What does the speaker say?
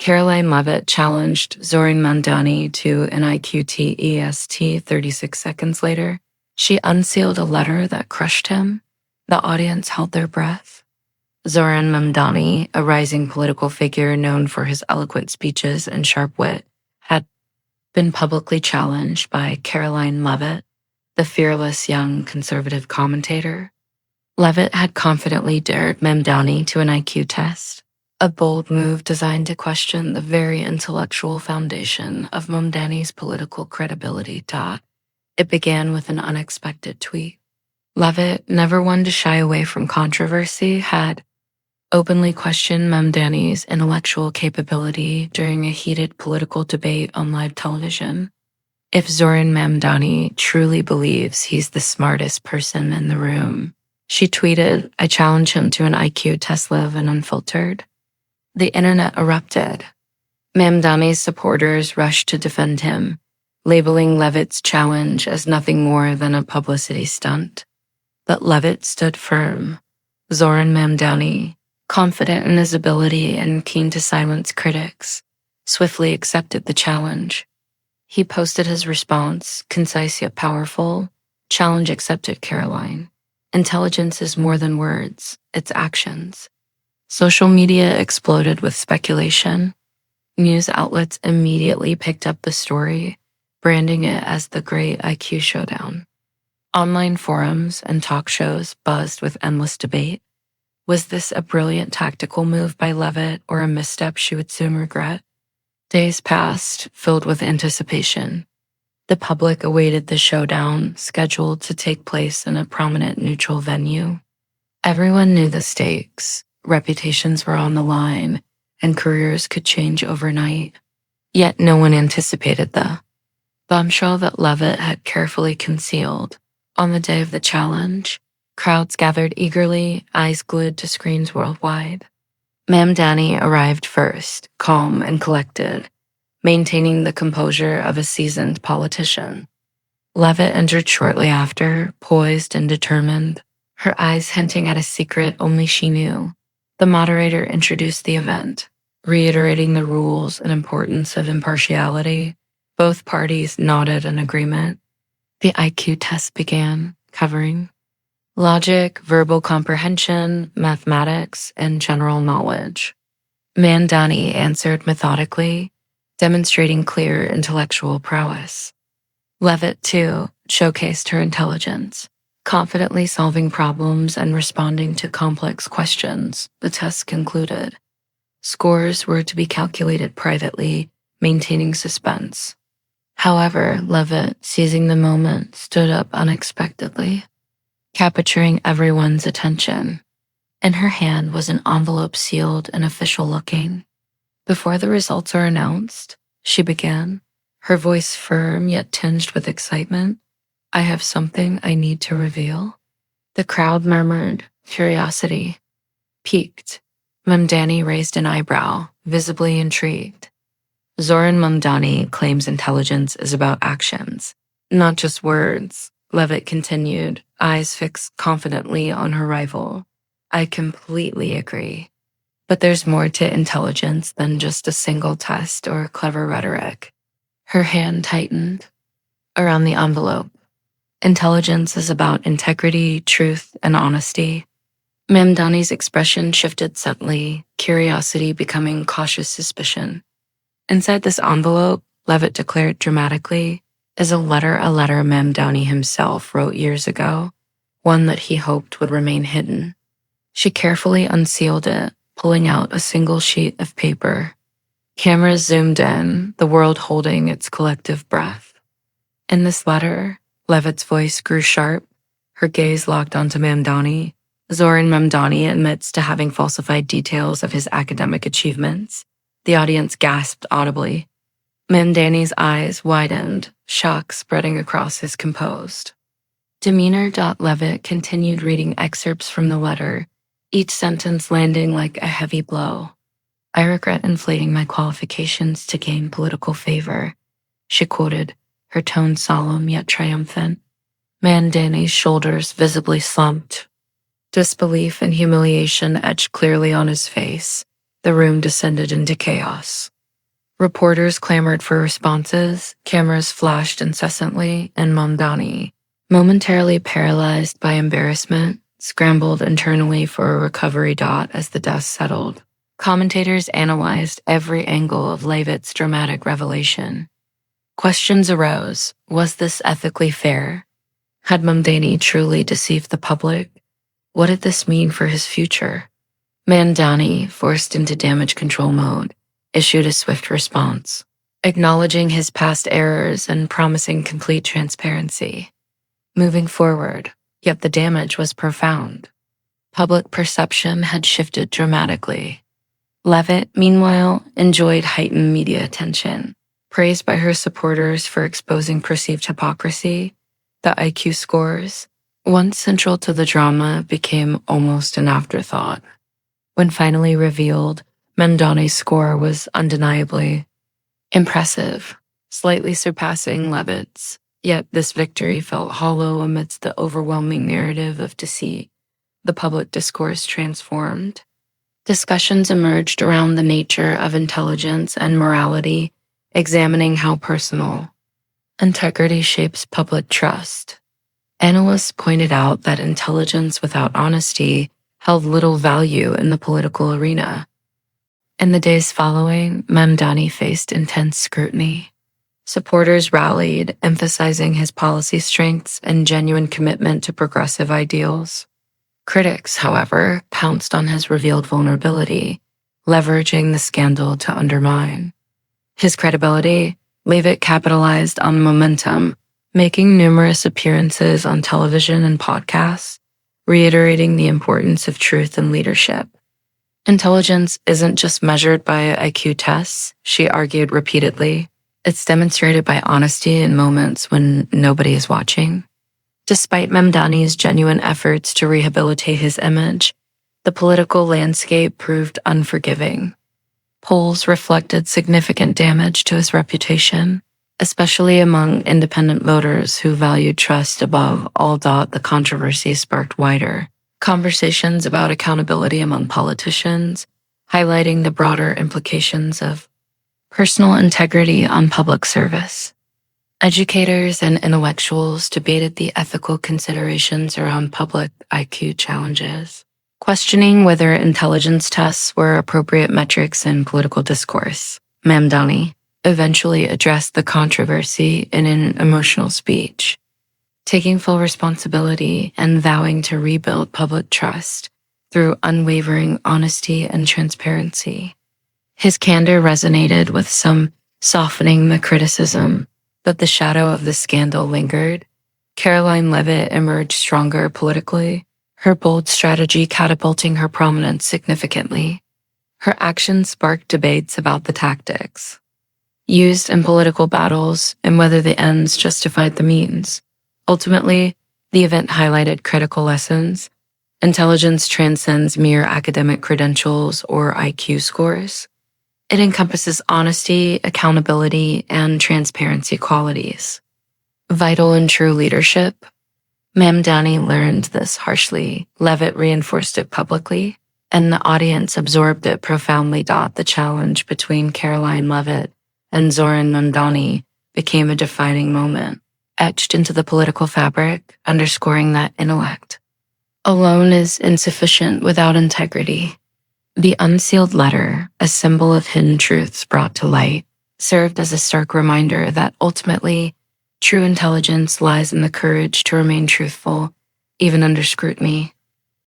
Karoline Leavitt challenged Zohran Mamdani to an IQ-test 36 seconds later. She unsealed a letter that crushed him. The audience held their breath. Zohran Mamdani, a rising political figure known for his eloquent speeches and sharp wit, had been publicly challenged by Karoline Leavitt, the fearless young conservative commentator. Leavitt had confidently dared Mamdani to an IQ test, a bold move designed to question the very intellectual foundation of Mamdani's political credibility. It began with an unexpected tweet. Leavitt, never one to shy away from controversy, had openly questioned Mamdani's intellectual capability during a heated political debate on live television. If Zohran Mamdani truly believes he's the smartest person in the room, she tweeted, I challenge him to an IQ test live and unfiltered. The internet erupted. Mamdani's supporters rushed to defend him, labeling Leavitt's challenge as nothing more than a publicity stunt. But Leavitt stood firm. Zohran Mamdani, confident in his ability and keen to silence critics, swiftly accepted the challenge. He posted his response, concise yet powerful. Challenge accepted, Karoline. Intelligence is more than words, it's actions. Social media exploded with speculation. News outlets immediately picked up the story, branding it as the Great IQ Showdown. Online forums and talk shows buzzed with endless debate. Was this a brilliant tactical move by Leavitt or a misstep she would soon regret? Days passed, filled with anticipation. The public awaited the showdown, scheduled to take place in a prominent neutral venue. Everyone knew the stakes. Reputations were on the line, and careers could change overnight. Yet no one anticipated the bombshell that Leavitt had carefully concealed. On the day of the challenge, crowds gathered eagerly, eyes glued to screens worldwide. Mamdani arrived first, calm and collected, maintaining the composure of a seasoned politician. Leavitt entered shortly after, poised and determined, her eyes hinting at a secret only she knew. The moderator introduced the event, reiterating the rules and importance of impartiality. Both parties nodded in agreement. The IQ test began, covering logic, verbal comprehension, mathematics, and general knowledge. Mamdani answered methodically, demonstrating clear intellectual prowess. Leavitt, too, showcased her intelligence, confidently solving problems and responding to complex questions. The test concluded. Scores were to be calculated privately, maintaining suspense. However, Leavitt, seizing the moment, stood up unexpectedly, capturing everyone's attention. In her hand was an envelope sealed and official-looking. Before the results are announced, she began, her voice firm yet tinged with excitement. I have something I need to reveal. The crowd murmured, curiosity. Piqued, Mamdani raised an eyebrow, visibly intrigued. Zohran Mamdani claims intelligence is about actions, not just words, Leavitt continued, eyes fixed confidently on her rival. I completely agree. But there's more to intelligence than just a single test or clever rhetoric. Her hand tightened around the envelope. Intelligence is about integrity, truth, and honesty. Mamdani's expression shifted subtly, curiosity becoming cautious suspicion. Inside this envelope, Leavitt declared dramatically, is a letter Mamdani himself wrote years ago, one that he hoped would remain hidden. She carefully unsealed it, pulling out a single sheet of paper. Cameras zoomed in, the world holding its collective breath. In this letter, Leavitt's voice grew sharp, her gaze locked onto Mamdani. Zohran Mamdani admits to having falsified details of his academic achievements. The audience gasped audibly. Mamdani's eyes widened, shock spreading across his composed demeanor. Leavitt continued reading excerpts from the letter, each sentence landing like a heavy blow. I regret inflating my qualifications to gain political favor, she quoted, her tone solemn yet triumphant. Mamdani's shoulders visibly slumped. Disbelief and humiliation etched clearly on his face. The room descended into chaos. Reporters clamored for responses, cameras flashed incessantly, and Mamdani, momentarily paralyzed by embarrassment, scrambled internally for a recovery dot as the dust settled. Commentators analyzed every angle of Leavitt's dramatic revelation. Questions arose. Was this ethically fair? Had Mamdani truly deceived the public? What did this mean for his future? Mamdani, forced into damage control mode, issued a swift response, acknowledging his past errors and promising complete transparency. Moving forward, yet the damage was profound. Public perception had shifted dramatically. Leavitt, meanwhile, enjoyed heightened media attention. Praised by her supporters for exposing perceived hypocrisy, the IQ scores, once central to the drama, became almost an afterthought. When finally revealed, Mamdani's score was undeniably impressive, slightly surpassing Leavitt's. Yet this victory felt hollow amidst the overwhelming narrative of deceit. The public discourse transformed. Discussions emerged around the nature of intelligence and morality, examining how personal integrity shapes public trust. Analysts pointed out that intelligence without honesty held little value in the political arena. In the days following, Mamdani faced intense scrutiny. Supporters rallied, emphasizing his policy strengths and genuine commitment to progressive ideals. Critics, however, pounced on his revealed vulnerability, leveraging the scandal to undermine his credibility. Leavitt capitalized on momentum, making numerous appearances on television and podcasts, reiterating the importance of truth and leadership. Intelligence isn't just measured by IQ tests, she argued repeatedly. It's demonstrated by honesty in moments when nobody is watching. Despite Mamdani's genuine efforts to rehabilitate his image, the political landscape proved unforgiving. Polls reflected significant damage to his reputation, especially among independent voters who valued trust above all. The controversy sparked wider conversations about accountability among politicians, highlighting the broader implications of personal integrity on public service. Educators and intellectuals debated the ethical considerations around public IQ challenges, questioning whether intelligence tests were appropriate metrics in political discourse. Mamdani eventually addressed the controversy in an emotional speech, taking full responsibility and vowing to rebuild public trust through unwavering honesty and transparency. His candor resonated with some, softening the criticism, but the shadow of the scandal lingered. Karoline Leavitt emerged stronger politically, her bold strategy catapulting her prominence significantly. Her actions sparked debates about the tactics used in political battles and whether the ends justified the means. Ultimately, the event highlighted critical lessons. Intelligence transcends mere academic credentials or IQ scores. It encompasses honesty, accountability, and transparency qualities, vital in true leadership. Mamdani learned this harshly. Leavitt reinforced it publicly, and the audience absorbed it profoundly. The challenge between Karoline Leavitt and Zohran Mamdani became a defining moment, etched into the political fabric, underscoring that intellect alone is insufficient without integrity. The unsealed letter, a symbol of hidden truths brought to light, served as a stark reminder that ultimately, true intelligence lies in the courage to remain truthful, even under scrutiny.